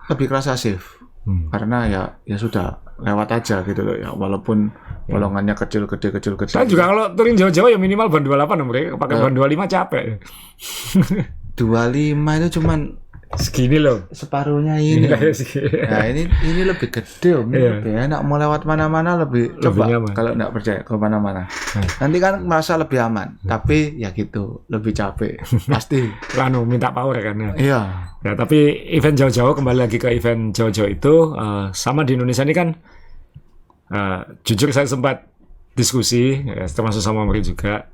lebih kerasa safe. Karena ya sudah lewat aja gitu loh ya. Walaupun bolongannya kecil. Saya juga kalau touring jauh-jauh ya minimal ban 28 Om Rey. Pakai ban 25 capek. 25 itu cuman segini loh, separuhnya ini. Nah ini lebih gede Om, lebih enak mau lewat mana-mana lebih coba nyaman. Kalau nggak percaya ke mana-mana. Nanti kan merasa lebih aman, tapi ya gitu lebih capek pasti. Minta power kan ya. Iya. Ya tapi event jauh-jauh, kembali lagi ke event jauh-jauh itu sama di Indonesia ini kan jujur saya sempat diskusi termasuk sama Meri juga,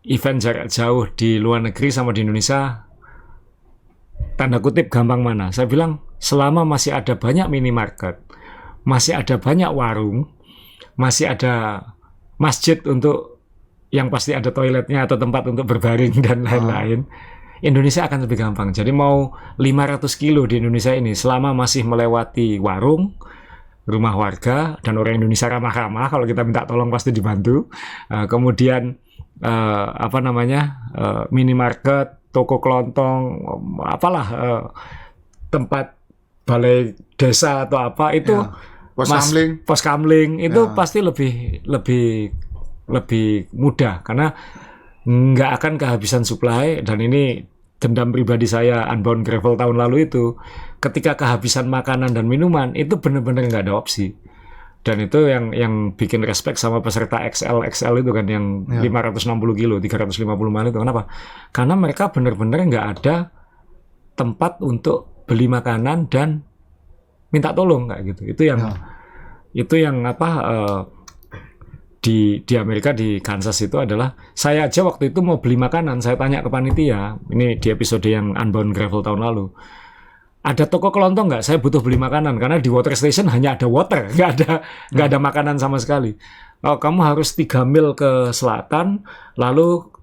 event jarak jauh di luar negeri sama di Indonesia tanda kutip gampang mana? Saya bilang selama masih ada banyak minimarket, masih ada banyak warung, masih ada masjid untuk yang pasti ada toiletnya atau tempat untuk berbaring dan lain-lain, Indonesia akan lebih gampang. Jadi mau 500 kilo di Indonesia ini selama masih melewati warung, rumah warga, dan orang Indonesia ramah-ramah, kalau kita minta tolong pasti dibantu. Kemudian minimarket, toko kelontong, apalah tempat balai desa atau apa itu, pos kamling itu pasti lebih mudah karena nggak akan kehabisan supply. Dan ini dendam pribadi saya Unbound Gravel tahun lalu itu, ketika kehabisan makanan dan minuman itu benar-benar nggak ada opsi. Dan itu yang bikin respect sama peserta XL itu kan, yang 560 kilo, 350 mile itu. Kenapa? Karena mereka benar-benar nggak ada tempat untuk beli makanan dan minta tolong kayak gitu. Itu yang di Amerika, di Kansas itu adalah, saya aja waktu itu mau beli makanan, saya tanya ke panitia, ini di episode yang Unbound Gravel tahun lalu, ada toko kelontong nggak? Saya butuh beli makanan karena di water station hanya ada water, nggak ada makanan sama sekali. Oh, kamu harus 3 mil ke selatan,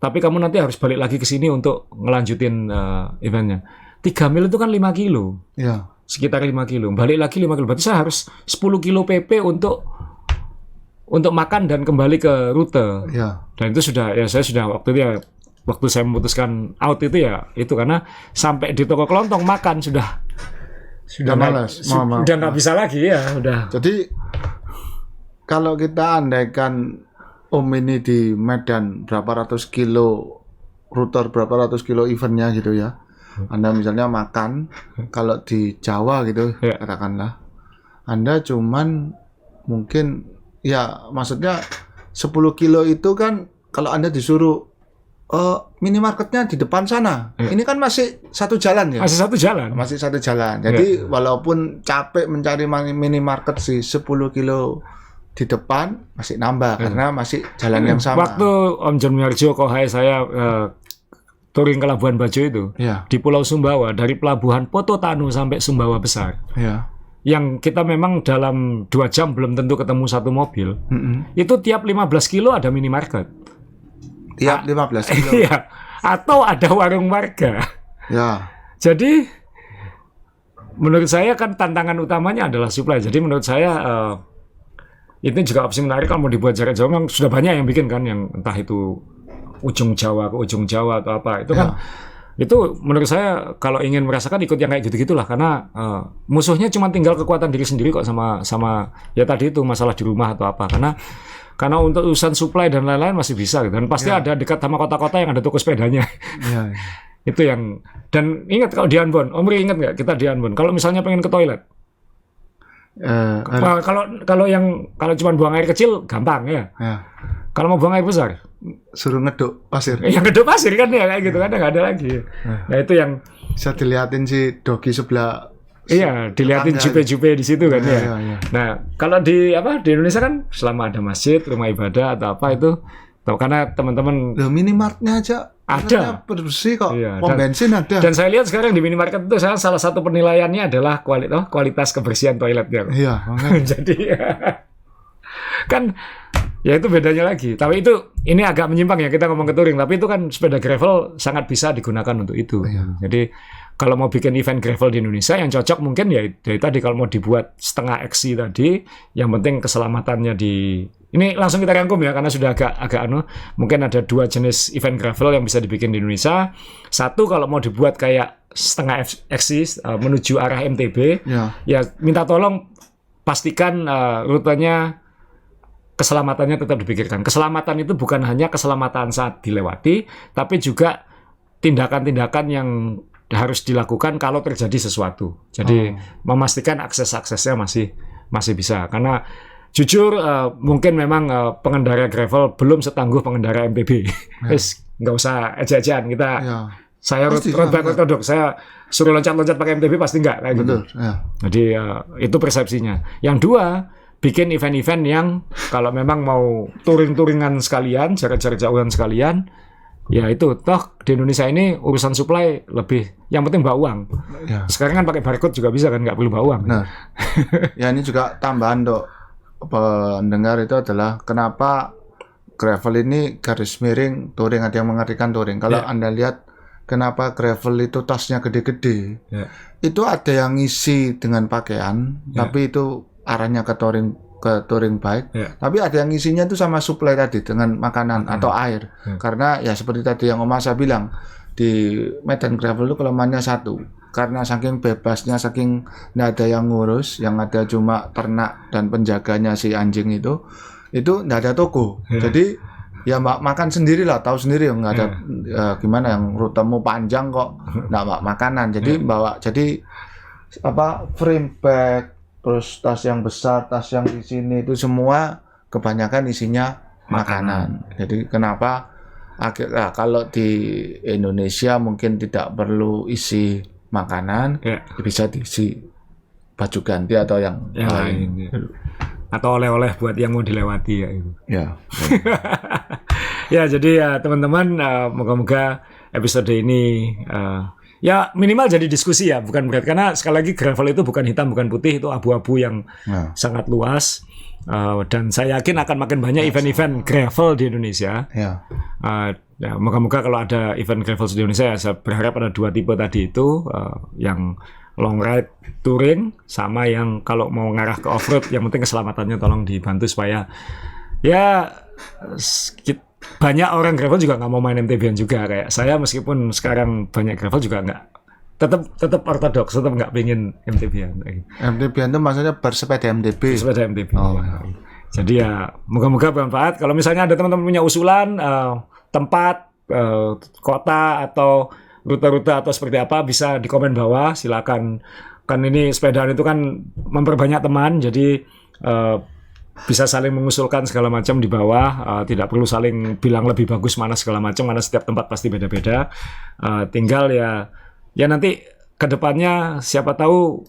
tapi kamu nanti harus balik lagi ke sini untuk ngelanjutin eventnya. 3 mil itu kan 5 kilo. Ya. sekitar 5 kilo. Balik lagi 5 kilo. Berarti saya harus 10 kilo PP untuk makan dan kembali ke rute. Ya. Dan itu saya sudah waktu saya memutuskan out itu itu karena sampai di toko kelontong makan sudah malas. Udah nggak bisa lagi ya, udah. Jadi kalau kita andaikan ini di Medan berapa ratus kilo router, berapa ratus kilo eventnya gitu ya. Anda misalnya makan, kalau di Jawa gitu katakanlah, Anda cuman mungkin maksudnya 10 kilo itu kan kalau Anda disuruh minimarketnya di depan sana, ini kan masih satu jalan ya. Masih satu jalan. Jadi walaupun capek mencari minimarket 10 kilo di depan masih nambah karena masih jalan yang sama. Waktu Om John Miharjo kohai saya touring ke Labuan Bajo itu di Pulau Sumbawa, dari pelabuhan Pototanu sampai Sumbawa Besar, yang kita memang dalam 2 jam belum tentu ketemu satu mobil, itu tiap 15 kilo ada minimarket. Tiap 15 kilo. Iya, atau ada warung warga. Ya. Jadi menurut saya kan tantangan utamanya adalah supply. Jadi menurut saya itu juga opsi menarik kalau mau dibuat jarak jauh. Memang sudah banyak yang bikin kan, yang entah itu ujung Jawa ke ujung Jawa atau apa. Itu kan itu menurut saya kalau ingin merasakan ikut yang kayak gitu-gitulah, karena musuhnya cuma tinggal kekuatan diri sendiri kok, sama ya tadi itu masalah di rumah atau apa. Karena untuk urusan supply dan lain-lain masih bisa gitu. Dan pasti ada dekat sama kota-kota yang ada toko sepedanya. Itu yang, dan ingat kalau di Ambon, Omri ingat nggak kita di Ambon, kalau misalnya pengen ke toilet, kalau cuma buang air kecil gampang ya. Kalau mau buang air besar suruh ngeduk pasir. Yang ngeduk pasir kan ya kayak gitu kan, nggak ada lagi. Nah itu yang bisa dilihatin si Dogi sebelah. Iya, dilihatin jupe-jupe di situ kan ya. Nah kalau di Indonesia kan selama ada masjid, rumah ibadah atau apa itu, karena teman-teman minimartnya aja ada bersih kok, pom bensin ada. Dan saya lihat sekarang di minimarket itu salah satu penilaiannya adalah kualitas kebersihan toiletnya. Iya. Jadi kan ya itu bedanya lagi. Tapi ini agak menyimpang ya kita ngomong ke touring. Tapi itu kan sepeda gravel sangat bisa digunakan untuk itu. Jadi kalau mau bikin event gravel di Indonesia yang cocok mungkin ya dari tadi, kalau mau dibuat setengah XC tadi, yang penting keselamatannya ini langsung kita rangkum ya, karena sudah agak mungkin ada 2 jenis event gravel yang bisa dibikin di Indonesia. Satu kalau mau dibuat kayak setengah XC menuju arah MTB, ya minta tolong pastikan rutenya keselamatannya tetap dipikirkan. Keselamatan itu bukan hanya keselamatan saat dilewati, tapi juga tindakan-tindakan yang harus dilakukan kalau terjadi sesuatu. Jadi memastikan akses-aksesnya masih bisa. Karena jujur mungkin memang pengendara gravel belum setangguh pengendara MTB. Nggak usah ejek-ejekan kita. Saya road bike ortodok, saya suruh loncat-loncat pakai MTB pasti nggak kayak gitu. Jadi itu persepsinya. Yang 2, bikin event-event yang kalau memang mau touring-touringan sekalian, jarak-jarak jauhan sekalian, ya itu toh di Indonesia ini urusan supply lebih, yang penting bawa uang. Sekarang kan pakai barcode juga bisa kan, nggak perlu bawa uang. Nah, ya ini juga tambahan dok pendengar itu adalah kenapa gravel ini garis miring touring, ada yang mengartikan touring. Kalau Anda lihat kenapa gravel itu tasnya gede-gede, itu ada yang ngisi dengan pakaian, tapi itu arahnya ke touring bike, tapi ada yang isinya itu sama supply tadi dengan makanan atau air. Karena ya seperti tadi yang Om Asa bilang, di Medan gravel itu kelemahannya satu, karena saking bebasnya, saking nggak ada yang ngurus, yang ada cuma ternak dan penjaganya si anjing itu nggak ada toko. Jadi ya makan sendiri lah, tahu sendiri nggak ada gimana, yang rutemu panjang kok nggak makanan. Jadi bawa frame bag, terus tas yang besar, tas yang di sini itu semua kebanyakan isinya makanan. Jadi kenapa kalau di Indonesia mungkin tidak perlu isi makanan, bisa diisi baju ganti atau yang lain. Atau oleh-oleh buat yang mau dilewati ya itu. Ya. Jadi ya teman-teman, moga-moga episode ini ya minimal jadi diskusi ya, bukan berat, karena sekali lagi gravel itu bukan hitam bukan putih, itu abu-abu yang sangat luas, dan saya yakin akan makin banyak event-event gravel di Indonesia. Ya, moga-moga kalau ada event gravel di Indonesia, saya berharap ada 2 tipe tadi itu, yang long ride touring, sama yang kalau mau ngarah ke off-road, yang penting keselamatannya tolong dibantu supaya ya banyak orang gravel juga nggak mau main MTB-an juga. Kayak saya meskipun sekarang banyak gravel juga nggak, tetap ortodoks, tetap nggak pengen MTB-an. MTB itu maksudnya bersepeda MTB. Bersepeda MTB. Jadi ya moga-moga bermanfaat. Kalau misalnya ada teman-teman punya usulan tempat, kota atau rute-rute atau seperti apa, bisa di komen bawah. Silakan. Kan ini sepedaan itu kan memperbanyak teman, jadi bisa saling mengusulkan segala macam di bawah. Tidak perlu saling bilang lebih bagus mana segala macam, karena setiap tempat pasti beda-beda. Tinggal ya nanti kedepannya siapa tahu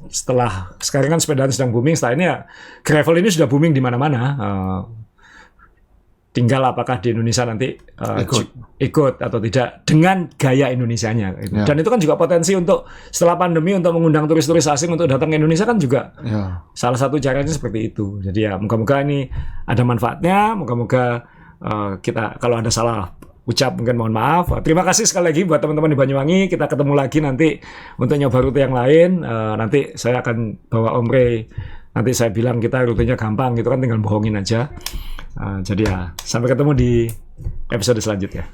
setelah sekarang kan sepedaan sedang booming, setelah ini ya gravel ini sudah booming di mana-mana. Tinggal apakah di Indonesia nanti ikut atau tidak dengan gaya Indonesianya. Gitu. Dan itu kan juga potensi untuk setelah pandemi untuk mengundang turis-turis asing untuk datang ke Indonesia kan juga salah satu caranya seperti itu. Jadi ya moga-moga ini ada manfaatnya. Moga-moga kita kalau ada salah ucap mungkin mohon maaf. Terima kasih sekali lagi buat teman-teman di Banyuwangi. Kita ketemu lagi nanti untuk nyoba rute yang lain. Nanti saya akan bawa Om Ray. Nanti saya bilang kita rutenya gampang gitu kan, tinggal bohongin aja. Jadi ya sampai ketemu di episode selanjutnya.